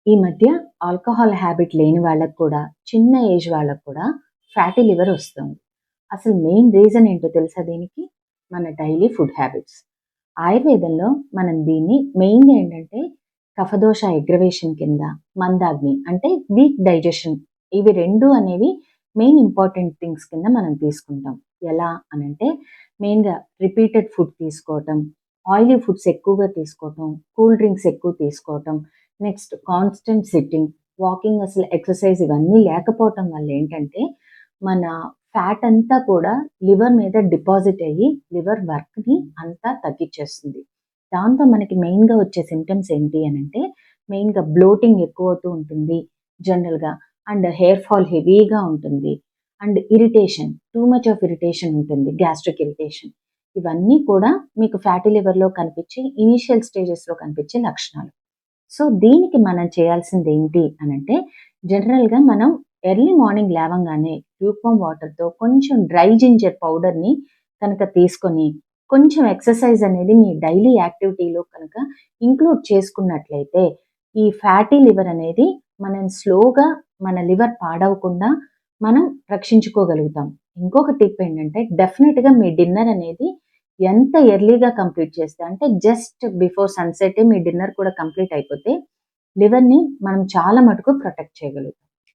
ఈ మధ్య alcohol habit లేని వాళ్ళకి కూడా, చిన్న ఏజ్ వాళ్ళకి కూడా ఫ్యాటీ లివర్ వస్తుంది. అసలు మెయిన్ రీజన్ ఏంటో తెలుసా దీనికి? మన డైలీ ఫుడ్ హ్యాబిట్స్. ఆయుర్వేదంలో మనం దీన్ని మెయిన్‌గా ఏంటంటే కఫదోష ఎగ్రవేషన్ కింద, మందాగ్ని అంటే వీక్ డైజెషన్, ఇవి 2 అనేవి మెయిన్ ఇంపార్టెంట్ థింగ్స్ కింద మనం తీసుకుంటాం. ఎలా అనంటే మెయిన్‌గా రిపీటెడ్ ఫుడ్ తీసుకోవటం, ఆయిలీ ఫుడ్స్ ఎక్కువగా తీసుకోవటం, కూల్ డ్రింక్స్ ఎక్కువ తీసుకోవటం, నెక్స్ట్ కాన్స్టెంట్ సిట్టింగ్, వాకింగ్, అసలు ఎక్సర్సైజ్ ఇవన్నీ లేకపోవటం వల్ల ఏంటంటే మన ఫ్యాట్ అంతా కూడా లివర్ మీద డిపాజిట్ అయ్యి లివర్ వర్క్‌ని అంతా తగ్గిచ్చేస్తుంది. దాంతో మనకి మెయిన్‌గా వచ్చే సింప్టమ్స్ ఏంటి అనంటే మెయిన్‌గా బ్లోటింగ్ ఎక్కువవుతూ ఉంటుంది జనరల్‌గా. అండ్ హెయిర్ ఫాల్ హెవీగా ఉంటుంది. And irritation, too much of irritation ఉంటుంది. Gastric irritation. ఇవన్నీ కూడా మీకు ఫ్యాటీ లివర్‌లో కనిపించే ఇనీషియల్ స్టేజెస్‌లో కనిపించే లక్షణాలు. సో, దీనికి మనం చేయాల్సిందేంటి అనంటే, జనరల్‌గా మనం ఎర్లీ మార్నింగ్ లేవంగానే లూక్‌వార్మ్ వాటర్‌తో కొంచెం డ్రై జింజర్ పౌడర్‌ని కనుక తీసుకొని, కొంచెం ఎక్సర్సైజ్ అనేది మీ డైలీ యాక్టివిటీలో కనుక ఇంక్లూడ్ చేసుకున్నట్లయితే, ఈ ఫ్యాటీ లివర్ అనేది మనం స్లోగా మన లివర్ పాడవకుండా మనం రక్షించుకోగలుగుతాం. ఇంకొక టిప్ ఏంటంటే, డెఫినిట్‌గా మీ డిన్నర్ అనేది ఎంత ఎర్లీగా కంప్లీట్ చేస్తే అంటే జస్ట్ బిఫోర్ సన్‌సెటే మీ డిన్నర్ కూడా కంప్లీట్ అయిపోతే లివర్‌ని మనం చాలా మటుకు ప్రొటెక్ట్ చేయగలుగుతాం.